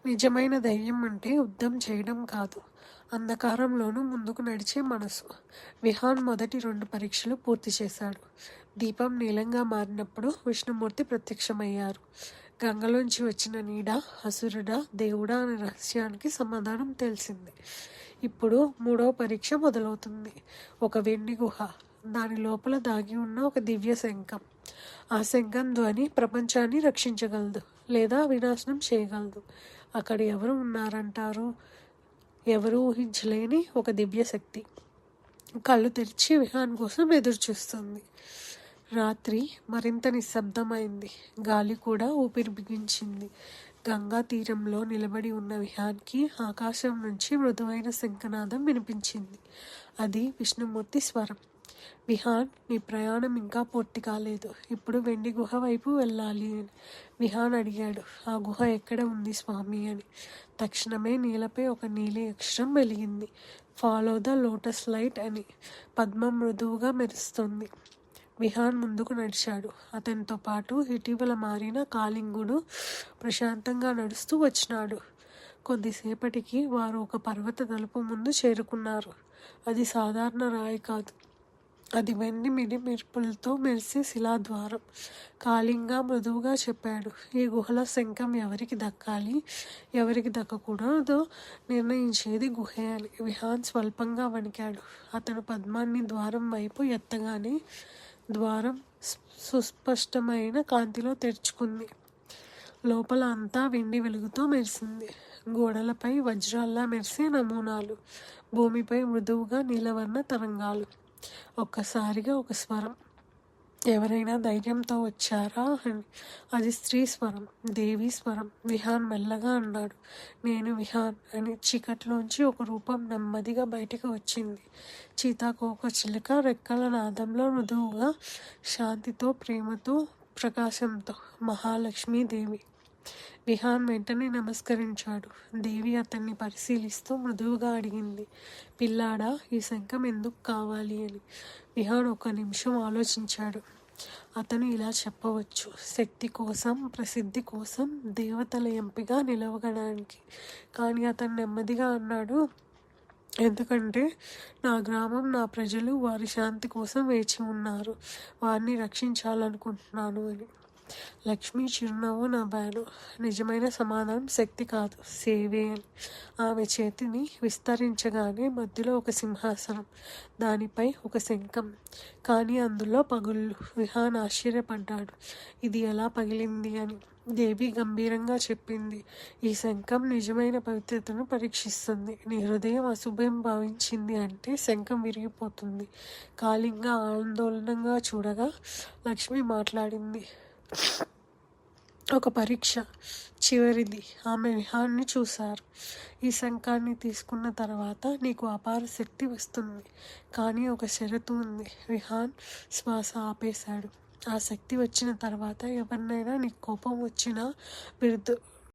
నిజమైన ధైర్యం అంటే యుద్ధం చేయడం కాదు, అంధకారంలోనూ ముందుకు నడిచే మనసు. విహాన్ మొదటి 2 పరీక్షలు పూర్తి చేశాడు. దీపం నీలంగా మారినప్పుడు విష్ణుమూర్తి ప్రత్యక్షమయ్యారు. గంగలోంచి వచ్చిన నీడ అసురుడా దేవుడా అనే రహస్యానికి సమాధానం తెలిసింది. ఇప్పుడు 3వ పరీక్ష మొదలవుతుంది. ఒక వెండి గుహ, దాని లోపల దాగి ఉన్న ఒక దివ్య శంఖం. ఆ శంఖం ధ్వని ప్రపంచాన్ని రక్షించగలదు లేదా వినాశనం చేయగలదు. అక్కడ ఎవరు ఉన్నారంటారు? ఎవరు ఊహించలేని ఒక దివ్య శక్తి కళ్ళు తెరిచి విహాన్ కోసం ఎదురు చూస్తుంది. రాత్రి మరింత నిశ్శబ్దమైంది. గాలి కూడా ఊపిరి బిగించింది. గంగా తీరంలో నిలబడి ఉన్న విహాన్కి ఆకాశం నుంచి మృదువైన శంఖనాదం వినిపించింది. అది విష్ణుమూర్తి స్వరం. విహాన్, నీ ప్రయాణం ఇంకా పూర్తి కాలేదు. ఇప్పుడు వెండి గుహ వైపు వెళ్ళాలి అని విహాన్ అడిగాడు. ఆ గుహ ఎక్కడ ఉంది స్వామి అని. తక్షణమే నీలపై ఒక నీలి అక్షరం వెలిగింది. ఫాలో ద లోటస్ లైట్ అని. పద్మం మృదువుగా మెరుస్తుంది. విహాన్ ముందుకు నడిచాడు. అతనితో పాటు ఇటీవల మారిన కాళింగుడు ప్రశాంతంగా నడుస్తూ వచ్చినాడు. కొద్దిసేపటికి వారు ఒక పర్వత తలుపు ముందు చేరుకున్నారు. అది సాధారణ రాయి కాదు, అది వెండి మెరుపులతో మెరిసే శిలాద్వారం. కాళింగ మృదువుగా చెప్పాడు, ఈ గుహలో శంఖం ఎవరికి దక్కాలి, ఎవరికి దక్కకూడదో నిర్ణయించేది గుహే అని. విహాన్ స్వల్పంగా వణికాడు. అతను పద్మాన్ని ద్వారం వైపు ఎత్తగానే ద్వారం సుస్పష్టమైన కాంతిలో తెరుచుకుంది. లోపల అంతా వెండి వెలుగుతో మెరిసింది. గోడలపై వజ్రాల్లా మెరిసే నమూనాలు, భూమిపై మృదువుగా నీలవర్ణ తరంగాలు. ఒక్కసారిగా ఒక స్వరం, ఎవరైనా ధైర్యంతో వచ్చారా అని. అది స్త్రీ స్వరం, దేవి స్వరం. విహాన్ మెల్లగా అన్నాడు, నేను విహాన్ అని. చీకట్లోంచి ఒక రూపం నెమ్మదిగా బయటకు వచ్చింది. చీతాకోక చిలుక రెక్కల నాదంలో మృదువుగా, శాంతితో, ప్రేమతో, ప్రకాశంతో. మహాలక్ష్మీదేవి. విహాన్ వెంటనే నమస్కరించాడు. దేవి అతన్ని పరిశీలిస్తూ మృదువుగా అడిగింది, పిల్లాడా, ఈ శంఖం ఎందుకు కావాలి అని. విహాన్ 1 నిమిషం ఆలోచించాడు. అతను ఇలా చెప్పవచ్చు, శక్తి కోసం, ప్రసిద్ధి కోసం, దేవతల ఎంపిక నిలవగడానికి. కానీ అతను నెమ్మదిగా అన్నాడు, ఎందుకంటే నా గ్రామం, నా ప్రజలు వారి శాంతి కోసం వేచి ఉన్నారు. వారిని రక్షించాలనుకుంటున్నాను అని. లక్ష్మి చిరునవ్వు నవ్వాను. నిజమైన సమాధానం శక్తి కాదు, సేవే అని. ఆమె చేతిని విస్తరించగానే మధ్యలో ఒక సింహాసనం, దానిపై ఒక శంఖం, కానీ అందులో పగుళ్ళు. విహాన్ ఆశ్చర్యపడ్డాడు. ఇది ఎలా పగిలింది అని. దేవి గంభీరంగా చెప్పింది, ఈ శంఖం నిజమైన పవిత్రతను పరీక్షిస్తుంది. నీ హృదయం అశుభం భావించింది అంటే శంఖం విరిగిపోతుంది. కాళింగ ఆందోళనగా చూడగా లక్ష్మి మాట్లాడింది, ఒక పరీక్ష, చివరిది. ఆమె విహాన్ని చూశారు. ఈ శంఖాన్ని తీసుకున్న తర్వాత నీకు అపార శక్తి వస్తుంది, కానీ ఒక షరతు ఉంది. విహాన్ శ్వాస ఆపేశాడు. ఆ శక్తి వచ్చిన తర్వాత ఎవరినైనా నీకు కోపం వచ్చినా